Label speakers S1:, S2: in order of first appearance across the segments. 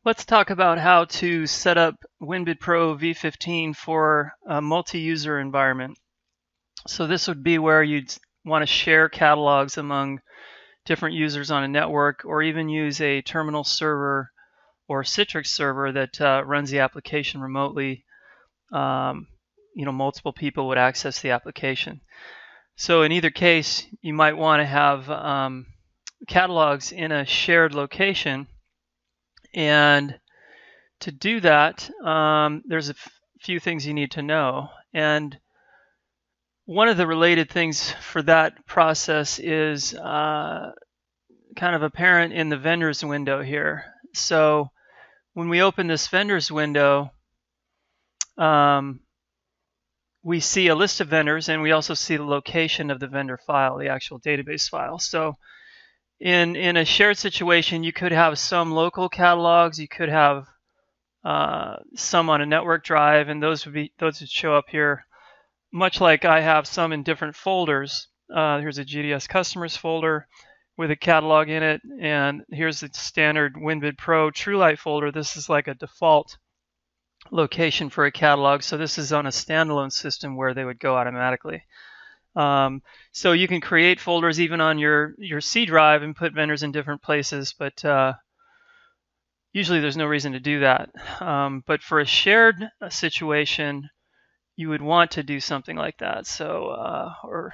S1: Let's talk about how to set up WinBidPro v15 for a multi-user environment. So this would be where you'd want to share catalogs among different users on a network, or even use a terminal server or Citrix server that runs the application remotely. Multiple people would access the application. So in either case, you might want to have catalogs in a shared location. And to do that, there's a few things you need to know. And one of the related things for that process is kind of apparent in the vendors window here. So when we open this vendors window, we see a list of vendors, and we also see the location of the vendor file, the actual database file. So in a shared situation, you could have some local catalogs, you could have some on a network drive, and those would show up here, much like I have some in different folders. Here's a GDS customers folder with a catalog in it, and here's the standard WinBidPro TrueLight folder. This is like a default location for a catalog, so this is on a standalone system where they would go automatically. So you can create folders even on your C drive and put vendors in different places, but usually there's no reason to do that. But for a shared situation, you would want to do something like that. So, or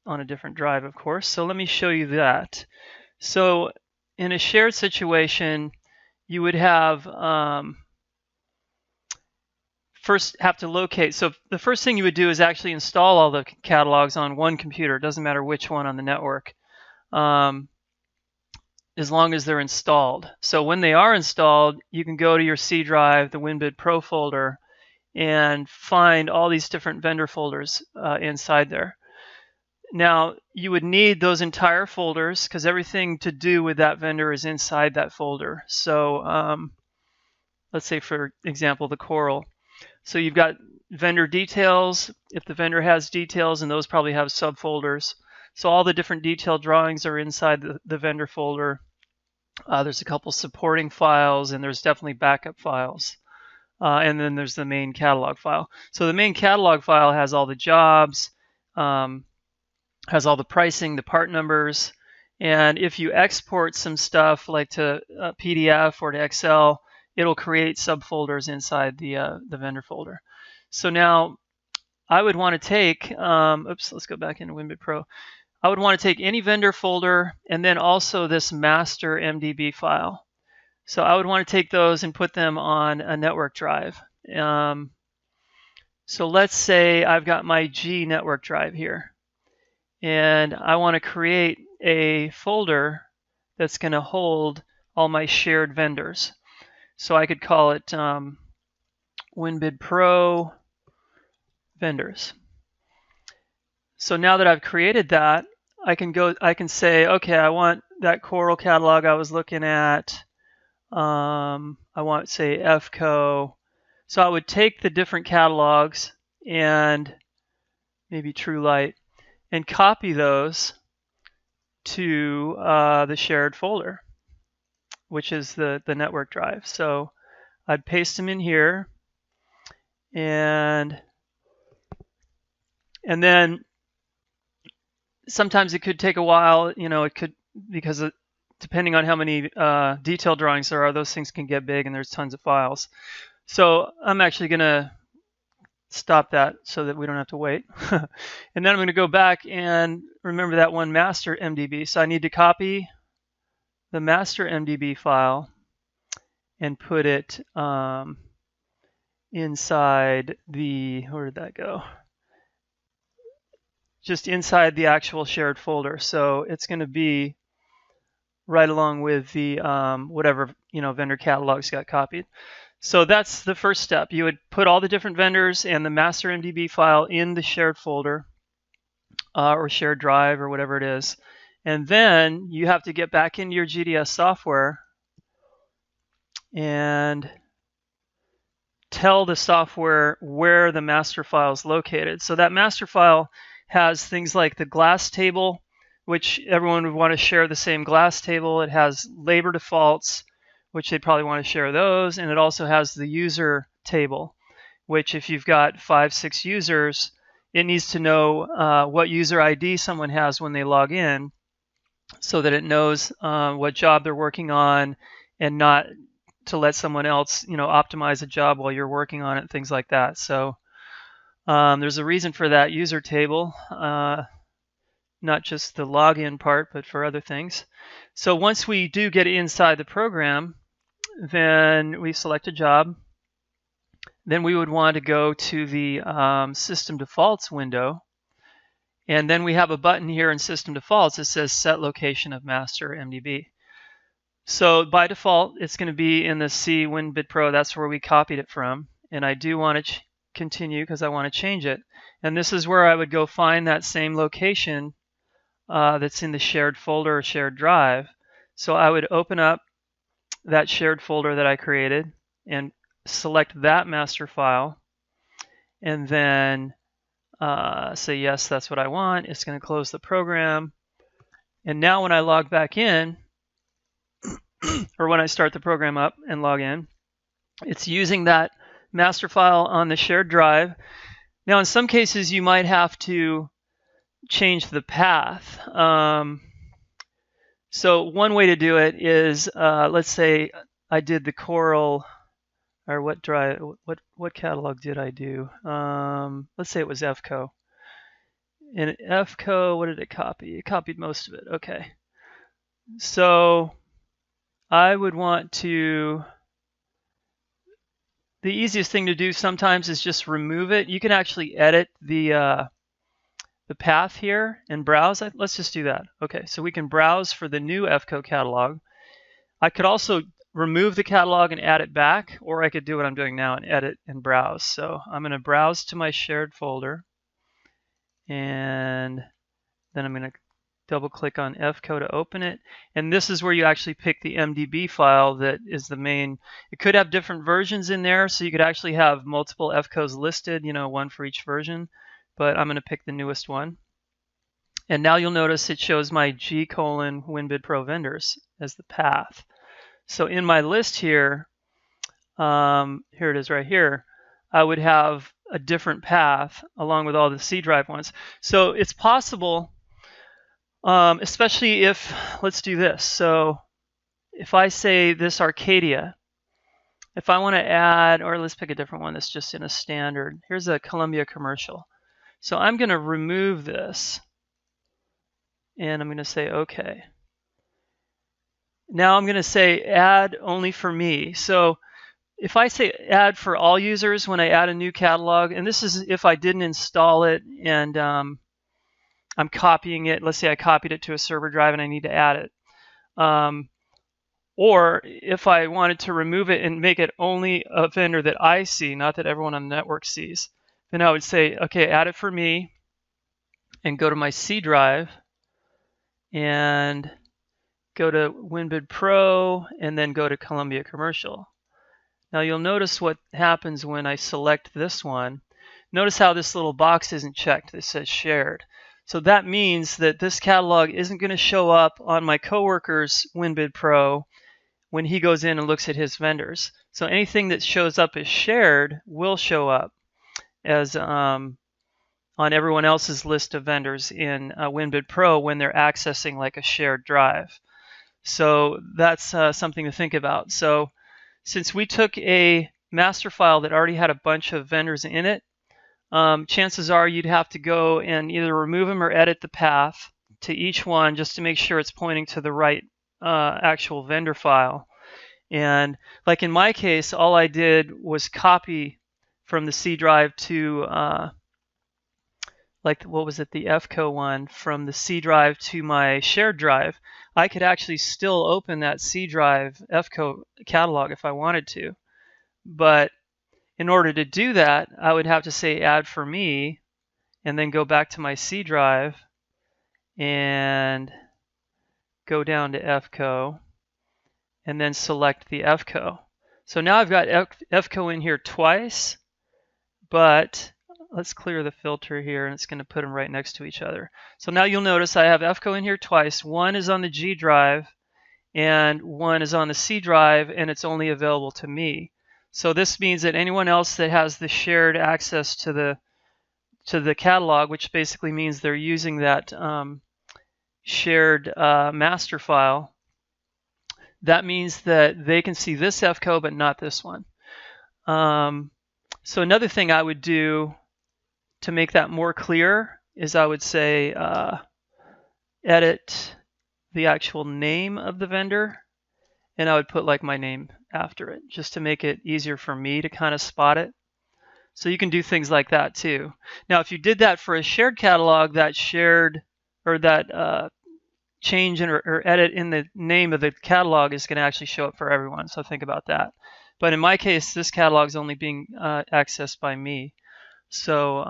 S1: on a different drive, of course. So let me show you that. So in a shared situation, you would have first have to locate. So the first thing you would do is actually install all the catalogs on one computer. It doesn't matter which one on the network, as long as they're installed. So when they are installed, you can go to your C drive, the WinBidPro folder, and find all these different vendor folders inside there. Now, you would need those entire folders because everything to do with that vendor is inside that folder. So let's say, for example, the Coral. So you've got vendor details, if the vendor has details, and those probably have subfolders. So all the different detailed drawings are inside the vendor folder. There's a couple supporting files, and there's definitely backup files. And then there's the main catalog file. So the main catalog file has all the jobs, has all the pricing, the part numbers. And if you export some stuff like to PDF or to Excel, it'll create subfolders inside the vendor folder. So now I would want to take, let's go back into WinBidPro. I would want to take any vendor folder and then also this master MDB file. So I would want to take those and put them on a network drive. So let's say I've got my G network drive here, and I want to create a folder that's going to hold all my shared vendors. So I could call it WinBidPro vendors. So now that I've created that, I can say, okay, I want that Coral catalog I was looking at. I want, say, FCO. So I would take the different catalogs and maybe TrueLight and copy those to the shared folder, which is the network drive. So I'd paste them in here, and then sometimes it could take a while. It could, because depending on how many detailed drawings there are, those things can get big, and there's tons of files. So I'm actually going to stop that so that we don't have to wait. And then I'm going to go back and remember that one master MDB. So I need to copy the master MDB file and put it inside the, where did that go? Just inside the actual shared folder. So it's going to be right along with the whatever vendor catalogs got copied. So that's the first step. You would put all the different vendors and the master MDB file in the shared folder or shared drive or whatever it is. And then you have to get back into your GDS software and tell the software where the master file is located. So that master file has things like the glass table, which everyone would want to share the same glass table. It has labor defaults, which they probably want to share those. And it also has the user table, which if you've got 5, 6 users, it needs to know what user ID someone has when they log in, so that it knows what job they're working on, and not to let someone else, optimize a job while you're working on it, things like that. So there's a reason for that user table, not just the login part, but for other things. So once we do get inside the program, then we select a job. Then we would want to go to the System Defaults window. And then we have a button here in System Defaults that says Set Location of Master MDB. So by default, it's going to be in the C WinBidPro. That's where we copied it from. And I do want to continue because I want to change it. And this is where I would go find that same location that's in the shared folder or shared drive. So I would open up that shared folder that I created and select that master file, and then say yes, that's what I want. It's going to close the program. And now when I log back in, or when I start the program up and log in, it's using that master file on the shared drive. Now in some cases you might have to change the path. So one way to do it is, let's say I did the Coral, or what drive? What catalog did I do? Let's say it was FCO. In FCO, what did it copy? It copied most of it. Okay. So I would want to. The easiest thing to do sometimes is just remove it. You can actually edit the path here and browse. Let's just do that. Okay. So we can browse for the new FCO catalog. I could also remove the catalog and add it back, or I could do what I'm doing now and edit and browse. So I'm going to browse to my shared folder, and then I'm going to double click on FCO to open it. And this is where you actually pick the MDB file that is the main. It could have different versions in there, so you could actually have multiple FCOs listed, one for each version, but I'm going to pick the newest one. And now you'll notice it shows my G: WinBidPro vendors as the path. So in my list here, here it is right here, I would have a different path along with all the C drive ones. So it's possible, especially if, let's do this. So if I say this Arcadia, if I want to add, or let's pick a different one that's just in a standard. Here's a Columbia Commercial. So I'm going to remove this, and I'm going to say OK. Now I'm going to say add only for me. So if I say add for all users when I add a new catalog, and this is if I didn't install it and I'm copying it. Let's say I copied it to a server drive and I need to add it. Or if I wanted to remove it and make it only a vendor that I see, not that everyone on the network sees, then I would say, okay, add it for me, and go to my C drive and go to WinBidPro, and then go to Columbia Commercial. Now you'll notice what happens when I select this one. Notice how this little box isn't checked. It says shared. So that means that this catalog isn't going to show up on my coworker's WinBidPro when he goes in and looks at his vendors. So anything that shows up as shared will show up as on everyone else's list of vendors in WinBidPro when they're accessing like a shared drive. So that's something to think about. So since we took a master file that already had a bunch of vendors in it, chances are you'd have to go and either remove them or edit the path to each one just to make sure it's pointing to the right actual vendor file. And like in my case, all I did was copy from the C drive to like, what was it, the FCO one, from the C drive to my shared drive. I could actually still open that C drive FCO catalog if I wanted to. But in order to do that, I would have to say add for me, and then go back to my C drive and go down to FCO, and then select the FCO. So now I've got FCO in here twice, but let's clear the filter here, and it's going to put them right next to each other. So now you'll notice I have FCO in here twice. One is on the G drive, and one is on the C drive, and it's only available to me. So this means that anyone else that has the shared access to the catalog, which basically means they're using that shared master file, that means that they can see this FCO but not this one. So another thing I would do to make that more clear is I would say edit the actual name of the vendor, and I would put like my name after it, just to make it easier for me to kind of spot it. So you can do things like that too. Now, if you did that for a shared catalog, that shared or that change or edit in the name of the catalog is going to actually show up for everyone. So think about that. But in my case, this catalog is only being accessed by me. So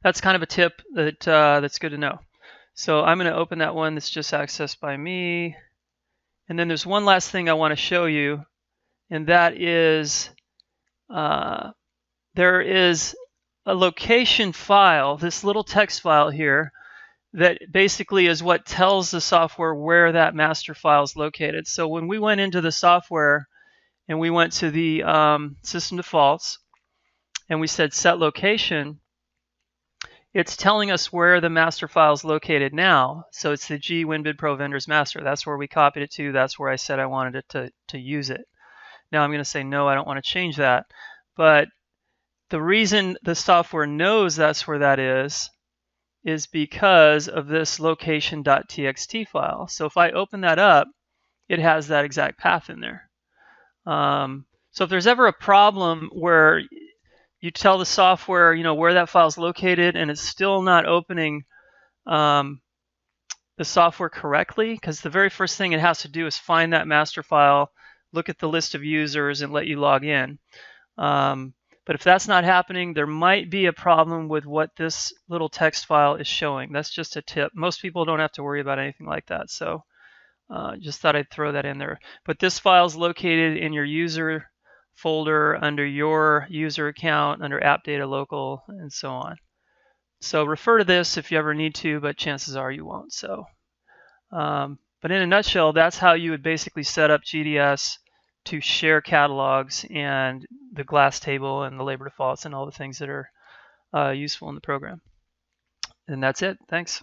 S1: that's kind of a tip that that's good to know. So I'm going to open that one that's just accessed by me. And then there's one last thing I want to show you, and that is there is a location file, this little text file here, that basically is what tells the software where that master file is located. So when we went into the software and we went to the system defaults and we said set location, it's telling us where the master file is located now. So it's the G WinBidPro vendors master. That's where we copied it to. That's where I said I wanted it to use it. Now I'm going to say no, I don't want to change that. But the reason the software knows that's where that is because of this location.txt file. So if I open that up, it has that exact path in there. So if there's ever a problem where you tell the software, where that file is located, and it's still not opening the software correctly, because the very first thing it has to do is find that master file, look at the list of users, and let you log in. But if that's not happening, there might be a problem with what this little text file is showing. That's just a tip. Most people don't have to worry about anything like that. So just thought I'd throw that in there. But this file is located in your user folder under your user account, under app data local, and so on. So refer to this if you ever need to, but chances are you won't. So, but in a nutshell, that's how you would basically set up GDS to share catalogs and the glass table and the labor defaults and all the things that are useful in the program. And that's it. Thanks.